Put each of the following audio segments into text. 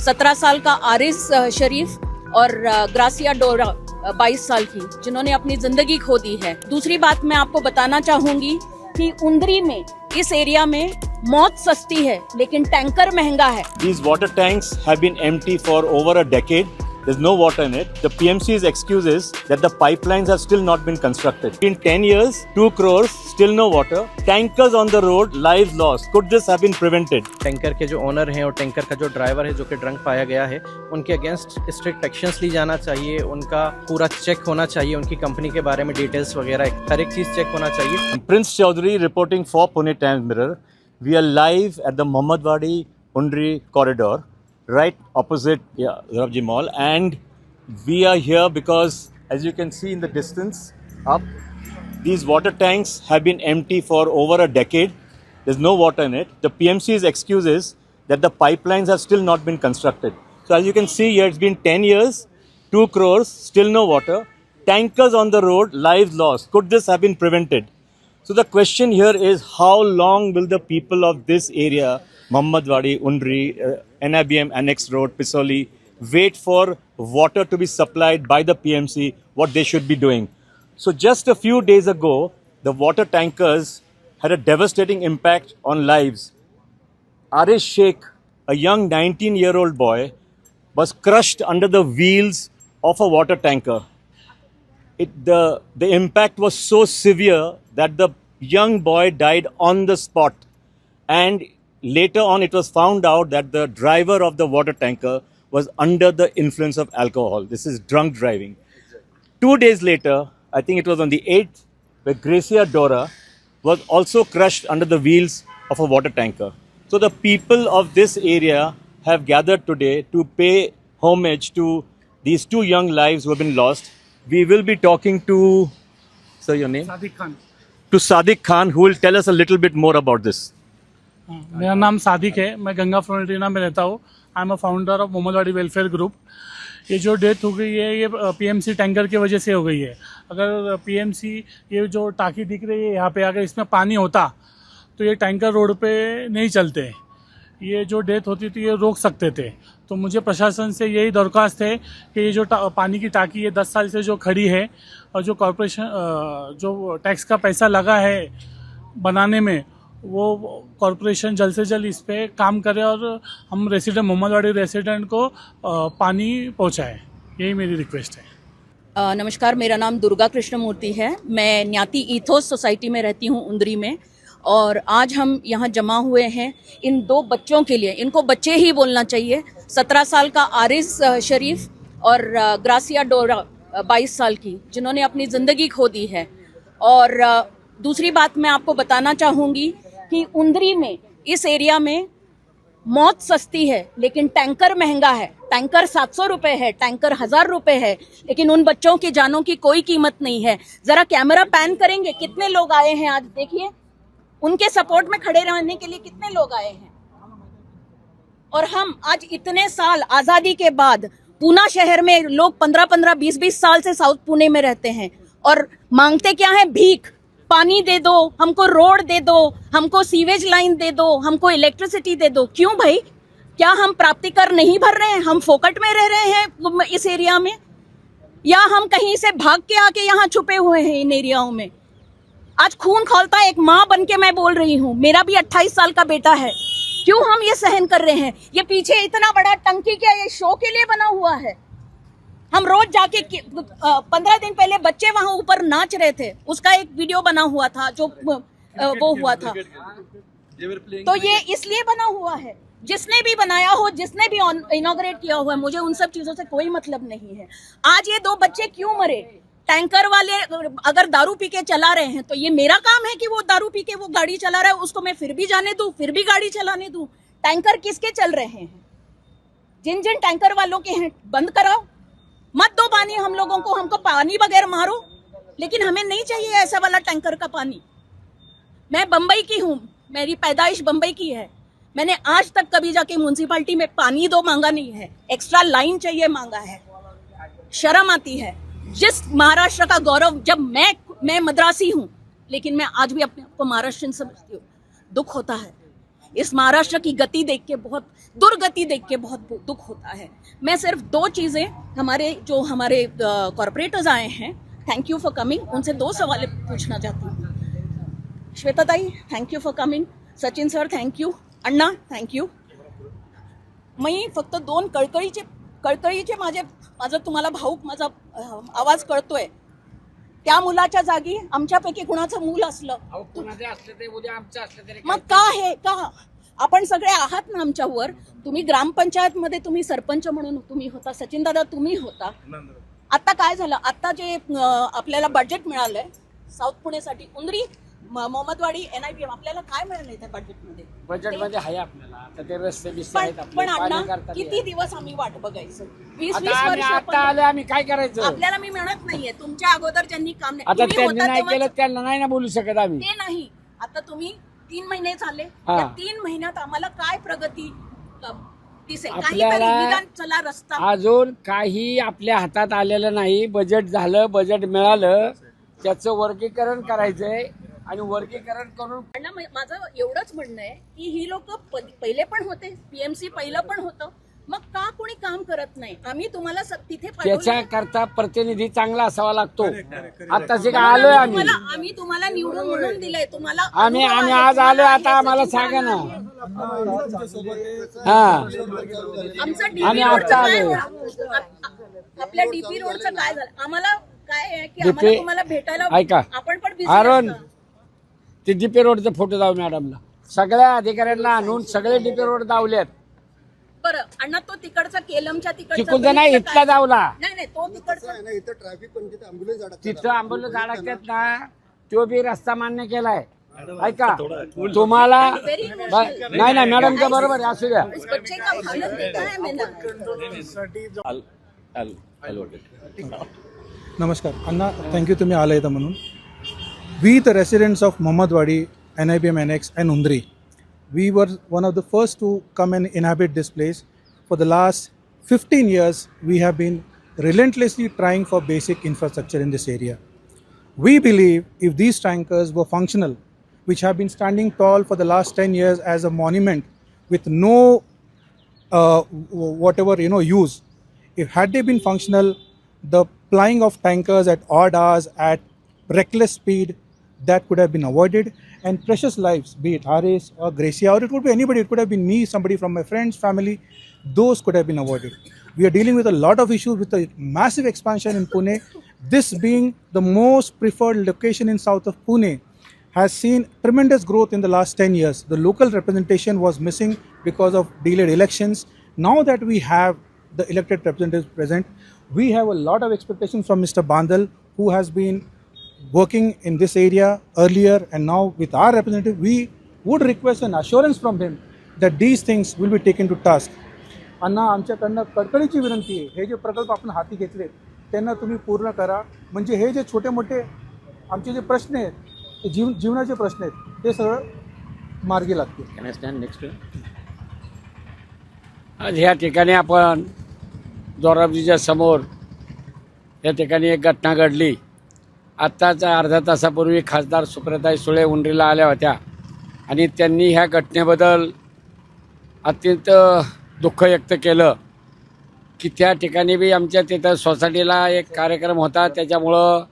17 साल का आरिस शरीफ और ग्रासिया डोरा 22 साल की, जिन्होंने अपनी जिंदगी खो दी है। दूसरी बात मैं आपको बताना चाहूंगी कि उंदरी में, इस एरिया में मौत सस्ती है लेकिन टैंकर महंगा है। These water tanks have been empty for over a decade. There's no water in it. The PMC's excuse is that the pipelines have still not been constructed. In 10 years, 2 crores, still no water. Tankers on the road, lives lost. Could this have been prevented? Tanker के जो owner हैं और tanker का जो driver है जो कि drunk पाया गया है, उनके अगेंस्ट स्ट्रिक्ट एक्शंस ली जाना चाहिए। उनका पूरा चेक होना चाहिए, उनकी कंपनी के बारे में डिटेल्स वगैरह हर एक चीज़ चेक होना चाहिए। Prince Chaudhary reporting for Pune Times Mirror. We are live at the Mohammadwadi Undri corridor, right opposite Zarabji Mall, and we are here because, as you can see in the distance up, these water tanks have been empty for over a decade. There's no water in it. The PMC's excuse is that the pipelines have still not been constructed. So as you can see here, it's been 10 years, 2 crores, still no water. Tankers on the road, lives lost. Could this have been prevented? So the question here is, how long will the people of this area, Mohammadwadi, Undri, NIBM Annex Road, Pisoli, wait for water to be supplied by the PMC, what they should be doing? So just a few days ago, the water tankers had a devastating impact on lives. Arish Sheikh, a young 19-year-old boy, was crushed under the wheels of a water tanker. The impact was so severe that the young boy died on the spot, and later on it was found out that the driver of the water tanker was under the influence of alcohol. This is drunk driving. 2 days later, I think it was on the 8th, where Gracia Dora was also crushed under the wheels of a water tanker. So the people of this area have gathered today to pay homage to these 2 young lives who have been lost. We will be talking to, sir, your name? Sadiq Khan. To Sadiq Khan, who will tell us a little bit more about this. मेरा नाम सादिक है, मैं गंगा फ्लोरेंटिना में रहता हूँ। I am a founder of Mohammadwadi welfare group. ये जो death हो गई है ये पीएमसी टैंकर की वजह से हो गई है। अगर पीएमसी, ये जो टाकी दिख रही है यहाँ पे, अगर इसमें पानी होता तो ये टैंकर रोड पे नहीं चलते। ये जो डेथ होती थी ये रोक सकते थे। तो मुझे प्रशासन से यही दरख्वास्त है कि ये जो पानी की टाकी ये 10 साल से जो खड़ी है और जो कॉरपोरेशन जो टैक्स का पैसा लगा है बनाने में, वो कॉरपोरेशन जल्द से जल्द इस पे काम करे और हम रेसिडेंट, मोहम्मदवाड़ी रेसिडेंट को पानी पहुंचाए। यही मेरी रिक्वेस्ट है। नमस्कार, मेरा नाम दुर्गा कृष्णमूर्ति है। मैं न्याती ईथोस सोसाइटी में रहती हूँ उंदरी में, और आज हम यहाँ जमा हुए हैं इन 2 बच्चों के लिए। इनको बच्चे ही बोलना चाहिए। 17 साल का आरिस शरीफ और ग्रासिया डोरा 22 साल की, जिन्होंने अपनी ज़िंदगी खो दी है। और दूसरी बात मैं आपको बताना चाहूँगी कि उंदरी में, इस एरिया में मौत सस्ती है लेकिन टैंकर महंगा है। टैंकर 700 रुपये है, टैंकर 1000 रुपये है, लेकिन उन बच्चों की जानों की कोई कीमत नहीं है। ज़रा कैमरा पैन करेंगे, कितने लोग आए हैं आज, देखिए उनके सपोर्ट में खड़े रहने के लिए कितने लोग आए हैं। और हम आज इतने साल आज़ादी के बाद, पूना शहर में लोग 15-15, 20-20 साल से साउथ पुणे में रहते हैं और मांगते क्या है? भीख। पानी दे दो हमको, रोड दे दो हमको, सीवेज लाइन दे दो हमको, इलेक्ट्रिसिटी दे दो। क्यों भाई? क्या हम प्राप्ति कर नहीं भर रहे हैं? हम फोकट में रह रहे हैं इस एरिया में, या हम कहीं से भाग के आके यहाँ छुपे हुए हैं इन एरियाओं में? आज खून खौलता है। एक माँ बन के मैं बोल रही हूँ, मेरा भी 28 साल का बेटा है। क्यों हम ये सहन कर रहे हैं? ये पीछे इतना बड़ा टंकी क्या ये शो के लिए बना हुआ है? हम रोज जाके 15 दिन पहले बच्चे वहां ऊपर नाच रहे थे, उसका एक वीडियो बना हुआ था जो वो हुआ था। तो ये इसलिए बना हुआ है, जिसने भी बनाया हो, जिसने भी इनॉग्रेट किया हुआ है, मुझे उन सब चीजों से कोई मतलब नहीं है। आज ये 2 बच्चे क्यों मरे? टैंकर वाले अगर दारू पी के चला रहे हैं तो ये मेरा काम है कि वो दारू पी के वो गाड़ी चला रहा है, उसको मैं फिर भी जाने दूं, फिर भी गाड़ी चलाने दूं। टैंकर किसके चल रहे हैं? जिन जिन टैंकर वालों के हैं बंद कराओ, मत दो पानी हम लोगों को। हमको पानी बगैर मारो, लेकिन हमें नहीं चाहिए ऐसा वाला टैंकर का पानी। मैं बम्बई की हूँ, मेरी पैदाइश बम्बई की है। मैंने आज तक कभी जाके म्यूनसिपालिटी में पानी दो मांगा नहीं है, एक्स्ट्रा लाइन चाहिए मांगा है। शर्म आती है। जिस महाराष्ट्र का गौरव, जब मैं मद्रासी हूँ लेकिन मैं आज भी अपने आप को महाराष्ट्रियन समझती हूँ। दुख होता है। इस महाराष्ट्र की गति देख के, बहुत दुर्गति देख के बहुत दुख होता है। मैं सिर्फ 2 चीज़ें, हमारे कॉरपोरेटर्स आए हैं, थैंक यू फॉर कमिंग, उनसे 2 सवाल पूछना चाहती हूँ। श्वेता ताई, thank you for coming. Sachin sir, thank you. अण्णा, थँक यू. मी फक्त 2 कळकळीचे माझा तुम्हाला भाऊक माझा आवाज कळतोय. त्या मुलाच्या जागी आमच्यापैकी कुणाचं मूल असलं मग का आपण सगळे आहात ना आमच्यावर. तुम्ही ग्रामपंचायत मध्ये तुम्ही सरपंच म्हणून तुम्ही होता, सचिन दादा तुम्ही होता. आता काय झालं, आता जे आपल्याला बजेट मिळालंय साऊथ पुणेसाठी, उंदरी, मोहम्मदवाडी, NIPM, आपल्याला काय मिळालंय त्या बजेटमध्ये आहे आपल्याला. आता ते रस्ते बिस्ते आहेत पण आपले, अण्णा किती दिवस आम्ही वाट बघायचं? 20 आता वर्ष आले आम्ही काय करायचं? आपल्याला मी म्हणत नाहीये, तुमच्या अगोदर ज्यांनी काम आता तुम्ही त्यांनी होता नाही तेव्हा- केलं त्यांना नाही ना बोलू शकत आम्ही. ते नाही. आता तुम्ही 3 महिने झाले, हा. त्या 3 महिन्यात आम्हाला काय प्रगती दिसेल? आपल्याला- काहीतरी निदान चला रस्ता. अजून काही आपल्या हातात आलेलं नाही. बजेट झालं, बजेट मिळालं, त्याचं वर्गीकरण करायचंय आणि वर्गीकरण करून अण्णा, माझं एवढंच म्हणणं आहे की ही लोक पहिले पण होते, PMC पहिलं पण होतं, मग का कोणी काम करत नाही? आम्ही तुम्हाला तिथे त्याच्या करता प्रतिनिधी चांगला असावा लागतो. आताच का आलोय आम्ही तुम्हाला निवडून म्हणून दिलंय. तुम्हाला आम्ही आज आलोय. आता आम्हाला सांगा ना. हा, आमचं DP आम्ही रोडचं आता काय आलोय. आपल्या DP रोडचं काय झालं? आम्हाला काय आहे की DP आम्हाला तुम्हाला भेटायला ऐका. आपण पण busy अरुण, असतो. ते DP रोडचा फोटो दाव मॅडमला. सगळ्या अधिकाऱ्यांना आणून सगळे DP रोड दावलेत. बरं अण्णा, तो तिकडचा केलमच्या तिकडचा नाही, इथला दावला. नाही तो तिकडचा इथं ट्रॅफिक पण तिथे ॲम्ब्युलन्स तिथं आंबोली अडकतात ना, तो बी रस्ता मान्य केलाय. ऐका, तुम्हाला नाही नाही मॅडमच्या बरोबर आहे, असू द्या. उस बच्चे का हालत देखा है मैंने. नमस्कार अण्णा, थँक्यू तुम्ही आला इथं म्हणून. We the residents of Mohammadwadi, NIPM NX and Undri, we were one of the first to come and inhabit this place. For the last 15 years, we have been relentlessly trying for basic infrastructure in this area. We believe if these tankers were functional, which have been standing tall for the last 10 years as a monument with no use, if had they been functional, the plying of tankers at odd hours at reckless speed, that could have been avoided, and precious lives, be it Haris or Gracia, or it could be anybody, it could have been me, somebody from my friend's family, those could have been avoided. We are dealing with a lot of issues with the massive expansion in Pune. This being the most preferred location in south of Pune has seen tremendous growth in the last 10 years. The local representation was missing because of delayed elections. Now that we have the elected representatives present, we have a lot of expectations from Mr. Bandal, who has been working in this area earlier, and now with our representative, we would request an assurance from him that these things will be taken to task. अण्णा, आमच्याकडनं कडकडीची विनंती आहे, हे जे प्रकल्प आपण हाती घेतले त्यांना तुम्ही पूर्ण करा. म्हणजे हे जे छोटे मोठे आमचे जे प्रश्न आहेत, ते जीवनाचे प्रश्न आहेत, ते सगळं मार्गी लागतील. आज ह्या ठिकाणी आपण दोराबजीच्या समोर या ठिकाणी एक घटना घडली. आत्ताच अर्धा तासापूर्वी खासदार सुप्रियाताई सुळे उंडरीला आल्या होत्या आणि त्यांनी ह्या घटनेबद्दल अत्यंत दुःख व्यक्त केलं की त्या ठिकाणी बी आमच्या तिथं सोसायटीला एक कार्यक्रम होता, त्याच्यामुळं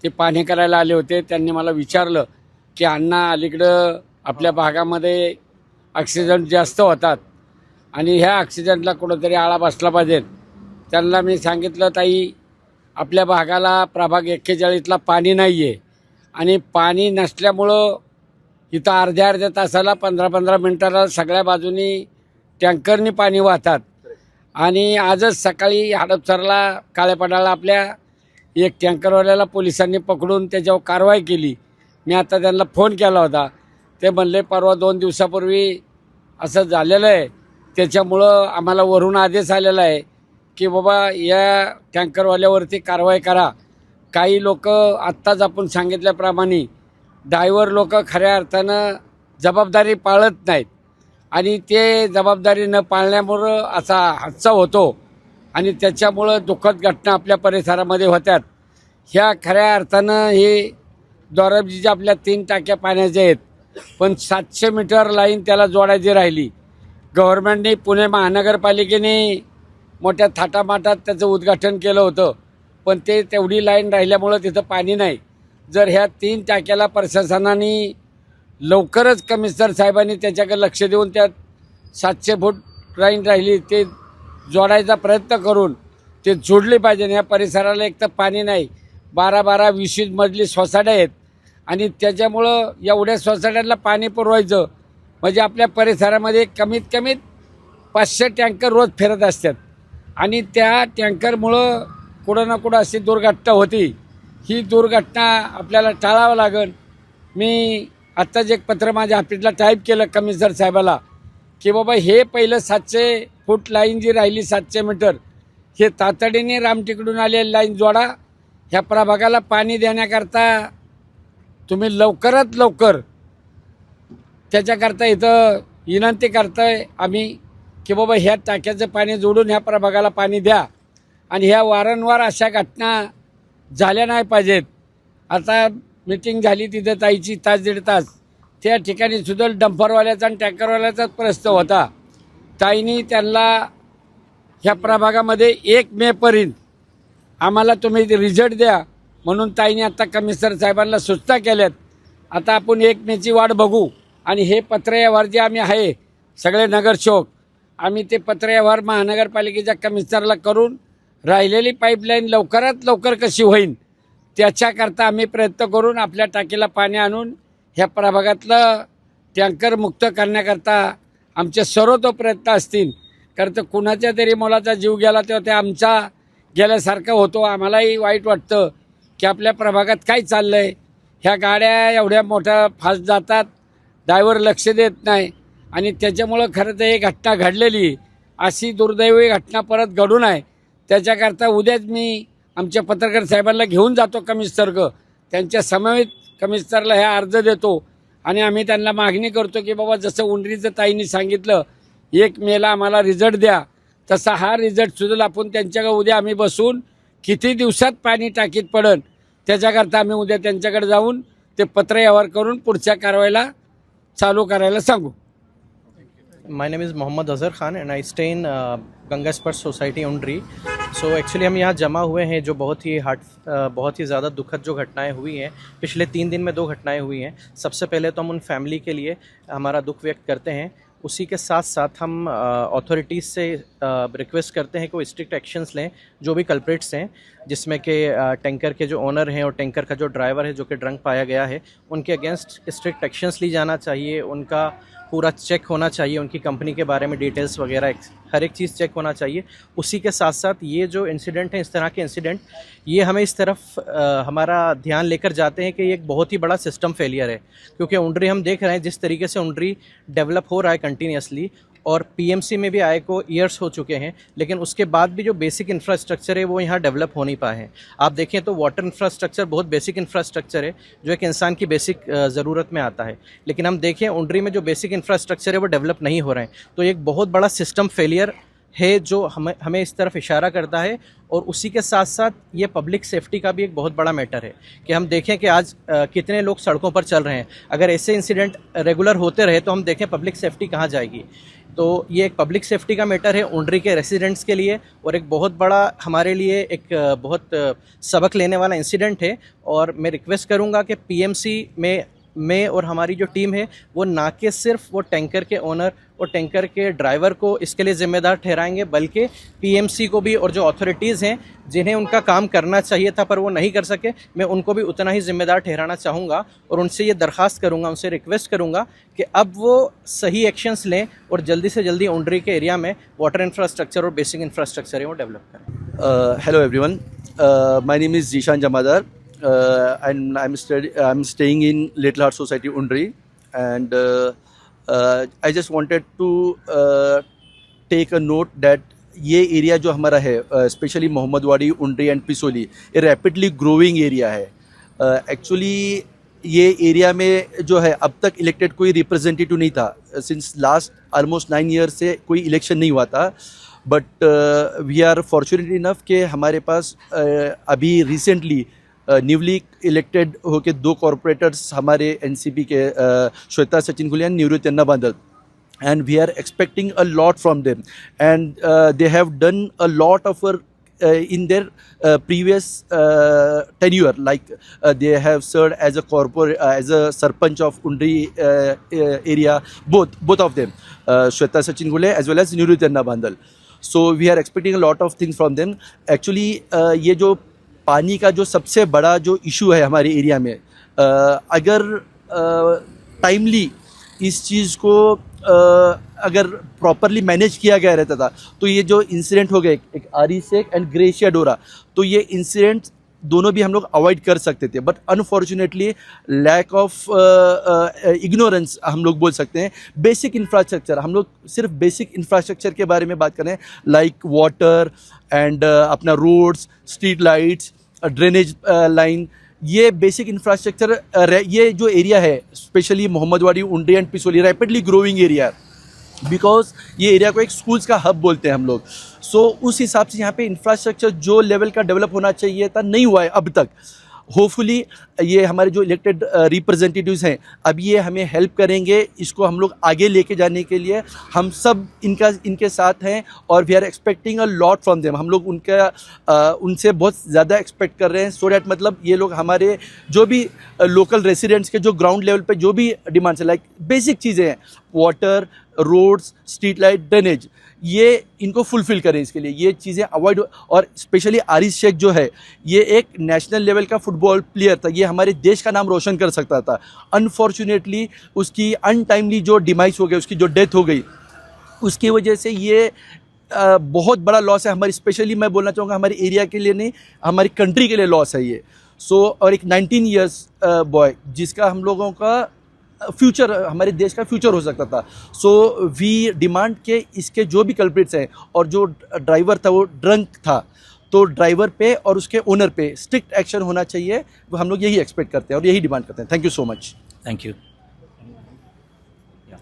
ते पाहणी करायला आले होते. त्यांनी मला विचारलं की अण्णा, अलीकडं आपल्या भागामध्ये ॲक्सिडेंट जास्त होतात आणि ह्या ॲक्सिडेंटला कुठंतरी आळा बसला पाहिजे. त्यांना मी सांगितलं, ताई, आपल्या भागाला प्रभाग 41ला पाणी नाही आहे आणि पाणी नसल्यामुळं इथं अर्ध्या तासाला 15-15 मिनटाला सगळ्या बाजूनी टँकरनी पाणी वाहतात. आणि आजच सकाळी हडपसरला काळेपडाला आपल्या एक टँकरवाल्याला पोलिसांनी पकडून त्याच्यावर कारवाई केली. मी आता त्यांना फोन केला होता. ते म्हणले परवा 2 दिवसापूर्वी असं झालेलं आहे, त्याच्यामुळं आम्हाला वरून आदेश आलेला आहे की बाबा या टँकरवाल्यावरती कारवाई करा. काही लोक आत्ताच आपण सांगितल्याप्रमाणे ड्रायव्हर लोक खऱ्या अर्थानं जबाबदारी पाळत नाहीत आणि ते जबाबदारी न पाळल्यामुळं असा हादसा होतो आणि त्याच्यामुळं दुःखद घटना आपल्या परिसरामध्ये होत्यात. ह्या खऱ्या अर्थानं हे दोराबजीच्या आपल्या 3 टाक्या पाण्याच्या आहेत पण 700 मीटर लाईन त्याला जोडायची राहिली. गव्हर्नमेंटने पुणे महानगरपालिकेने मोठ्या थाटामाटात त्याचं उद्घाटन केलं होतं, पण ते तेवढी लाईन राहिल्यामुळं तिथं पाणी नाही. जर ह्या 3 टाक्याला प्रशासनाने लवकरच कमिशनर साहेबांनी त्याच्याकडे लक्ष देऊन त्यात 700 फूट लाईन राहिली ते जोडायचा प्रयत्न करून ते जोडले पाहिजे. या परिसराला एक तर पाणी नाही, 12-12, 20-20 मजली सोसायट्या आहेत आणि त्याच्यामुळं एवढ्या सोसायट्यांना पाणी पुरवायचं म्हणजे आपल्या परिसरामध्ये कमीत कमी 500 टँकर रोज फिरत असतात आणि त्या टँकरमुळं कुठं ना कुठं अशी दुर्घटना होती. ही दुर्घटना आपल्याला टाळावं लागेल. मी आत्ताच एक पत्र माझ्या ऑफिसला टाईप केलं कमिशनर साहेबाला की बाबा हे पहिलं 700 फूट लाईन जी राहिली 700 मीटर हे तातडीने रामटेकडून आलेली लाईन जोडा. ह्या प्रभागाला पाणी देण्याकरता तुम्ही लवकरात लवकर त्याच्याकरता इथं विनंती करताय आम्ही की बाबा ह्या टाक्याचं पाणी जोडून ह्या प्रभागाला पाणी द्या आणि ह्या वारंवार अशा घटना झाल्या नाही पाहिजेत. आता मीटिंग झाली तिथं ताईची 1-1.5 तास त्या ठिकाणी सुद्धा डंपरवाल्याचा आणि टँकरवाल्याचाच प्रश्न होता. ताईंनी त्यांना ह्या प्रभागामध्ये 1 मेपर्यंत आम्हाला तुम्ही रिझल्ट द्या म्हणून ताईंनी आता कमिशनर साहेबांना सूचना केल्यात. आता आपण 1 मेची वाट बघू आणि हे पत्रव्यवहार जे आम्ही आहे सगळे नगरसेवक आम्ही ते पत्रव्यवहार महानगरपालिकेच्या कमिशनरला करून राहिलेली पाईपलाईन लवकरात लवकर कशी होईल त्याच्याकरता आम्ही प्रयत्न करून आपल्या टाकीला पाणी आणून ह्या प्रभागातलं टँकर मुक्त करण्याकरता आमचे सर्व प्रयत्न असतील. कारण तर कुणाच्या तरी मुलाचा जीव गेला तेव्हा ते आमचा गेल्यासारखं होतो. आम्हालाही वाईट वाटतं की आपल्या प्रभागात काय चाललं आहे. ह्या गाड्या एवढ्या मोठ्या फास्ट जातात, ड्रायव्हर लक्ष देत नाही आणि त्याच्यामुळं खरं तर ही घटना घडलेली अशी दुर्दैवी घटना परत घडून आहे. त्याच्याकरता उद्याच मी आमच्या पत्रकार साहेबांना घेऊन जातो कमिशनर त्यांच्या समवेत कमिशनरला ह्या अर्ज देतो आणि आम्ही त्यांना मागणी करतो की बाबा जसं उंडरीचं ताईंनी सांगितलं 1 मेला आम्हाला रिझल्ट द्या तसा हा रिझल्ट सुद्धा आपण त्यांच्याकडे उद्या आम्ही बसून किती दिवसात पाणी टाकीत पडन त्याच्याकरता आम्ही उद्या त्यांच्याकडे जाऊन ते पत्रव्यवहार करून पुढच्या कारवाईला चालू करायला सांगू. My name is Mohammad Azhar Khan and I stay in Ganga स्पर्श सोसाइटी उंडरी. सो एक्चुअली हम यहाँ जमा हुए हैं जो बहुत ही ज़्यादा दुखद जो घटनाएं हुई हैं. पिछले 3 दिन में 2 घटनाएं हुई हैं. सबसे पहले तो हम उन फैमिली के लिए हमारा दुख व्यक्त करते हैं. उसी के साथ साथ हम अथॉरिटीज़ से रिक्वेस्ट करते हैं कि वो स्ट्रिक्ट एक्शंस लें जो भी कल्प्रिट्स हैं, जिसमें कि टैंकर के जो ओनर हैं और टैंकर का जो ड्राइवर है जो कि ड्रंक पाया गया है उनके अगेंस्ट स्ट्रिक्ट एक्शंस ली जाना चाहिए. उनका पूरा चेक होना चाहिए, उनकी कंपनी के बारे में डिटेल्स वगैरह हर एक चीज़ चेक होना चाहिए. उसी के साथ साथ ये जो इंसिडेंट है, इस तरह के इंसिडेंट ये हमें इस तरफ हमारा ध्यान लेकर जाते हैं कि ये एक बहुत ही बड़ा सिस्टम फेलियर है. क्योंकि उंडरी हम देख रहे हैं जिस तरीके से उंडरी डेवलप हो रहा है कंटिन्यूसली और पीएमसी में भी आए को ईयर्स हो चुके हैं, लेकिन उसके बाद भी जो बेसिक इंफ्रास्ट्रक्चर है वो यहाँ डेवलप हो नहीं पाए हैं. आप देखें तो वाटर इंफ्रास्ट्रक्चर बहुत बेसिक इंफ्रास्ट्रक्चर है जो एक इंसान की बेसिक ज़रूरत में आता है. लेकिन हम देखें उंडरी में जो बेसिक इंफ्रास्ट्रक्चर है वो डेवलप नहीं हो रहे हैं. तो एक बहुत बड़ा सिस्टम फेलियर है जो हमें इस तरफ इशारा करता है. और उसी के साथ साथ ये पब्लिक सेफ्टी का भी एक बहुत बड़ा मैटर है कि हम देखें कि आज कितने लोग सड़कों पर चल रहे हैं. अगर ऐसे इंसिडेंट रेगुलर होते रहे तो हम देखें पब्लिक सेफ्टी कहाँ जाएगी. तो ये एक पब्लिक सेफ्टी का मैटर है उंडरी के रेसिडेंट्स के लिए और एक बहुत बड़ा हमारे लिए एक बहुत सबक लेने वाला इंसिडेंट है. और मैं रिक्वेस्ट करूँगा कि पीएमसी में और हमारी जो टीम है वो ना कि सिर्फ वो टैंकर के ओनर और टैंकर के ड्राइवर को इसके लिए ज़िम्मेदार ठहराएंगे, बल्कि पीएमसी को भी और जो अथॉरिटीज़ हैं जिन्हें उनका काम करना चाहिए था पर वो नहीं कर सके, मैं उनको भी उतना ही ज़िम्मेदार ठहराना चाहूँगा. और उनसे ये दरख्वास्त करूँगा, उनसे रिक्वेस्ट करूँगा कि अब वो सही एक्शंस लें और जल्दी से जल्दी उंडरी के एरिया में वाटर इंफ्रास्ट्रक्चर और बेसिक इंफ्रास्ट्रक्चर है वो डेवलप करें. Hello everyone, my name is Zishan Jamadar and I'm staying in Little Heart Society Undri, and I just wanted to take a note that ये एरिया जो हमारा है specially Mohammadwadi, Undri and Pisoli, ये rapidly growing area है. Actually ये area में जो है अब तक इलेक्टेड कोई रिप्रेजेंटेटिव नहीं था. सिंस लास्ट ऑलमोस्ट 9 ईयर से कोई इलेक्शन नहीं हुआ था. But we are fortunate enough कि हमारे पास अभी रिसेंटली न्यूली इलेक्टेड होके 2 कॉरपोरेटर्स हमारे एनसीपी के श्वेता सचिन गुलिया, निवृत्ति अन्ना Bandal, and we are expecting a lot from them, and they have done a lot of work in their previous tenure, like they have served as a corporate as a sarpanch of Undri area, both of them, Shweta Sachin Gule as well as Niruti Anna Bandal. So we are expecting a lot of things from them. Actually ये जो पानी का जो सबसे बड़ा जो issue है हमारे एरिया में, अगर टाइमली इस चीज़ को अगर प्रॉपरली मैनेज किया गया रहता था तो ये जो इंसिडेंट हो गए एक आरी शेख एंड ग्रेशिया डोरा, तो ये इंसिडेंट दोनों भी हम लोग अवॉइड कर सकते थे, but unfortunately lack of ignorance हम लोग बोल सकते हैं। बेसिक इंफ्रास्ट्रक्चर, हम लोग सिर्फ बेसिक इंफ्रास्ट्रक्चर के बारे में बात करें, लाइक वाटर एंड अपना roads, street lights, drainage line, ये बेसिक इंफ्रास्ट्रक्चर, ये जो एरिया है specially Mohammadwadi, Undri and Pisoli, rapidly growing area, because ये एरिया को एक स्कूल्स का हब बोलते हैं हम लोग। सो उस हिसाब से यहाँ पे इंफ्रास्ट्रक्चर जो लेवल का डेवलप होना चाहिए था नहीं हुआ है अब तक। होपफुली ये हमारे जो इलेक्टेड रिप्रेजेंटेटिव्स हैं अब ये हमें हेल्प करेंगे इसको हम लोग आगे लेके जाने के लिए। हम सब इनके साथ हैं और we are expecting a lot from them. हम लोग उनसे बहुत ज़्यादा एक्सपेक्ट कर रहे हैं, सो डैट मतलब ये लोग हमारे जो भी लोकल रेसिडेंट्स के जो ग्राउंड लेवल पे जो भी डिमांड्स है, लाइक बेसिक चीज़ें हैं, water, roads, street light, drainage, ये इनको फुलफ़िल करें। इसके लिए ये चीज़ें अवॉइड, और स्पेशली आरिस शेख जो है ये एक नेशनल लेवल का फुटबॉल प्लेयर था, ये हमारे देश का नाम रोशन कर सकता था। अनफॉर्चुनेटली उसकी अनटाइमली जो डिमाइस हो गई, उसकी जो डेथ हो गई, उसकी वजह से ये बहुत बड़ा लॉस है हमारी, स्पेशली मैं बोलना चाहूँगा हमारे एरिया के लिए नहीं, हमारी कंट्री के लिए लॉस है ये। सो और एक 19 ईयर्स बॉय जिसका हम लोगों का फ्यूचर, हमारे देश का फ्यूचर हो सकता था। सो वी डिमांड के इसके जो भी कल्प्रिट्स हैं, और जो ड्राइवर था वो ड्रंक था, तो ड्राइवर पे और उसके ओनर पे स्ट्रिक्ट एक्शन होना चाहिए। वो हम लोग यही एक्सपेक्ट करते हैं और यही डिमांड करते हैं। Thank you so much. Thank you.